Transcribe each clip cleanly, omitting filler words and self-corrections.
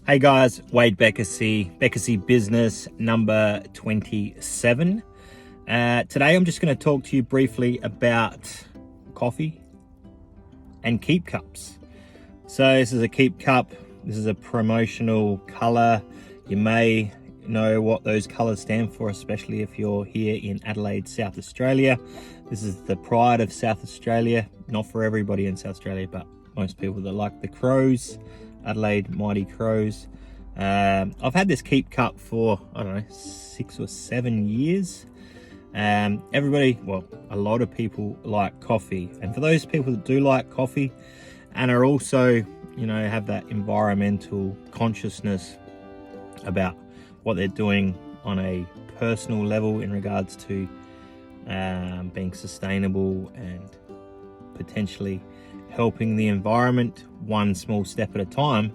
Hey guys, Wade Bekesi Business number 27. Today I'm just going to talk to you briefly about coffee and keep cups. So this is a keep cup. This is a promotional color. You may know what those colors stand for, especially if you're here in Adelaide, South Australia. This is the pride of South Australia. Not for everybody in South Australia, but most people that like the Crows, Adelaide Mighty Crows. I've had this keep cup for, I don't know, 6 or 7 years. Everybody, well, a lot of people like coffee. And for those people that do like coffee and are also, have that environmental consciousness about what they're doing on a personal level in regards to being sustainable and potentially helping the environment one small step at a time,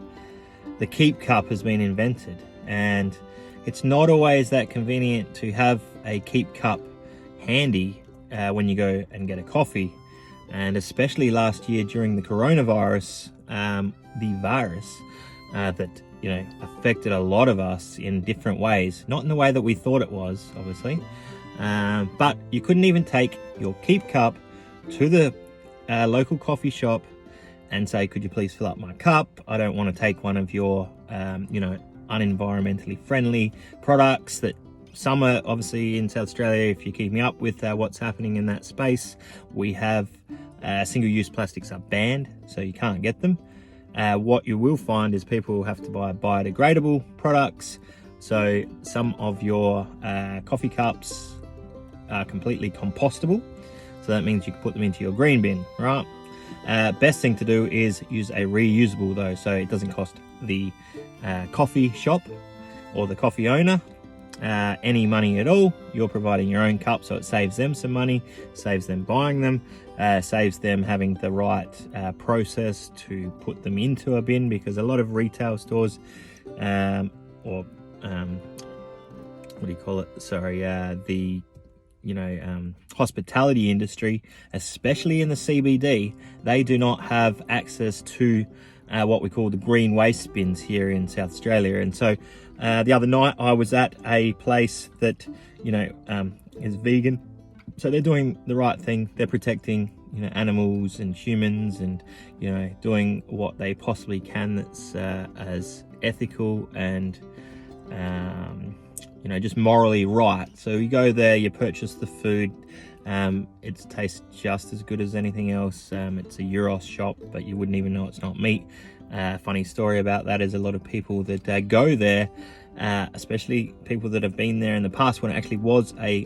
the keep cup has been invented. And it's not always that convenient to have a keep cup handy when you go and get a coffee. And especially last year during the coronavirus, the virus that affected a lot of us in different ways, not in the way that we thought it was, obviously, but you couldn't even take your keep cup to the local coffee shop and say, could you please fill up my cup? I don't want to take one of your unenvironmentally friendly products that some are obviously in South Australia. If you keep me up with what's happening in that space, we have single-use plastics are banned, so you can't get them. What you will find is people will have to buy biodegradable products. So some of your coffee cups are completely compostable. So that means you can put them into your green bin, right? Best thing to do is use a reusable though, so it doesn't cost the coffee shop or the coffee owner any money at all. You're providing your own cup, so it saves them some money, saves them buying them, saves them having the right process to put them into a bin, because a lot of retail stores hospitality industry, especially in the CBD, they do not have access to what we call the green waste bins here in South Australia. And so the other night I was at a place that is vegan, so they're doing the right thing. They're protecting animals and humans, and doing what they possibly can that's as ethical and just morally right. So you go there, you purchase the food, it tastes just as good as anything else. It's a Euros shop, but you wouldn't even know it's not meat. Funny story about that is a lot of people that go there, especially people that have been there in the past when it actually was a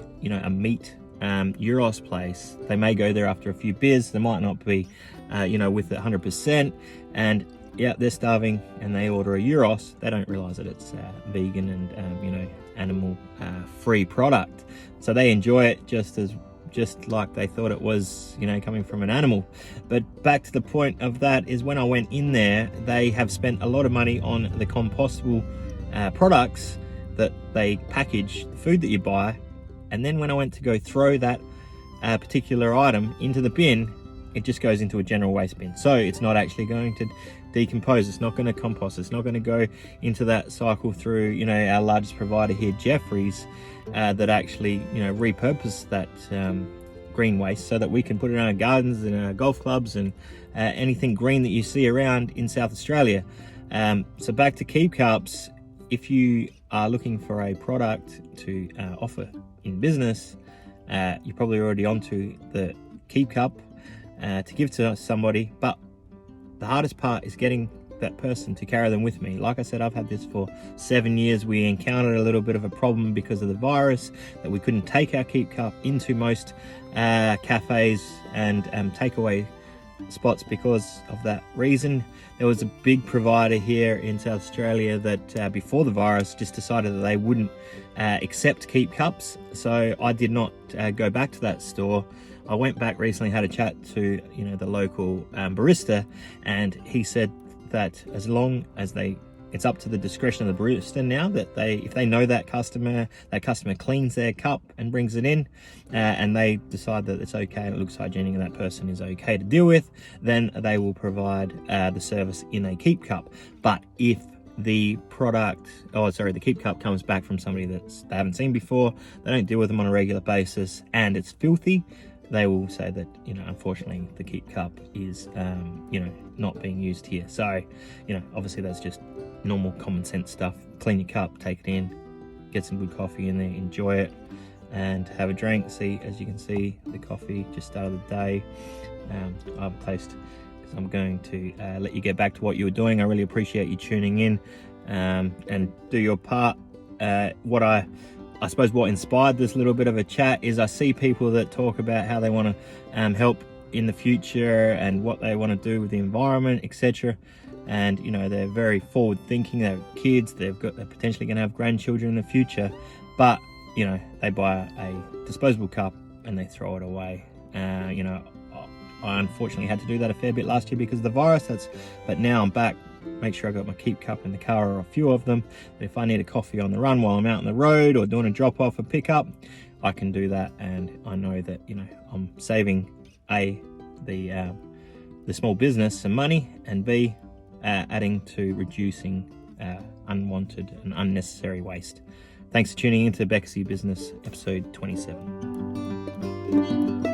meat Euros place, they may go there after a few beers. They might not be with it 100%, and yeah, they're starving and they order a Euros. They don't realize that it's vegan and animal free product, so they enjoy it just like they thought it was coming from an animal. But back to the point of that is, when I went in there, they have spent a lot of money on the compostable products that they package the food that you buy, and then when I went to go throw that particular item into the bin, it just goes into a general waste bin. So it's not actually going to decompose, it's not going to compost, it's not going to go into that cycle through our largest provider here, Jeffries, that actually repurpose that green waste so that we can put it in our gardens and our golf clubs and anything green that you see around in South Australia. So back to keep cups, if you are looking for a product to offer in business, you're probably already onto the keep cup to give to somebody, but the hardest part is getting that person to carry them with me. Like I said, I've had this for 7 years. We encountered a little bit of a problem because of the virus, that we couldn't take our keep cup into most cafes and takeaway spots because of that reason. There was a big provider here in South Australia that before the virus just decided that they wouldn't accept keep cups, so I did not go back to that store. I went back recently, had a chat to the local barista, and he said that as long as they it's up to the discretion of the barista now, that if they know that customer cleans their cup and brings it in, and they decide that it's okay and it looks hygienic and that person is okay to deal with, then they will provide the service in a keep cup. But if the keep cup comes back from somebody that they haven't seen before, they don't deal with them on a regular basis, and it's filthy, they will say that, unfortunately the keep cup is not being used here. So obviously that's just normal common sense stuff. Clean your cup, take it in, get some good coffee in there, enjoy it and have a drink. See, as you can see, the coffee just started the day. I'll have a taste, because I'm going to let you get back to what you were doing. I really appreciate you tuning in, and do your part. I suppose what inspired this little bit of a chat is I see people that talk about how they want to help in the future and what they want to do with the environment, etc. And they're very forward thinking. They have kids, they're potentially going to have grandchildren in the future, but they buy a disposable cup and they throw it away. I unfortunately had to do that a fair bit last year because of the virus. But now I'm back. Make sure I got my keep cup in the car, or a few of them. But if I need a coffee on the run while I'm out on the road or doing a drop off or pick up, I can do that, and I know that I'm saving the small business some money, and B, adding to reducing unwanted and unnecessary waste. Thanks for tuning in to Bekesi Business episode 27.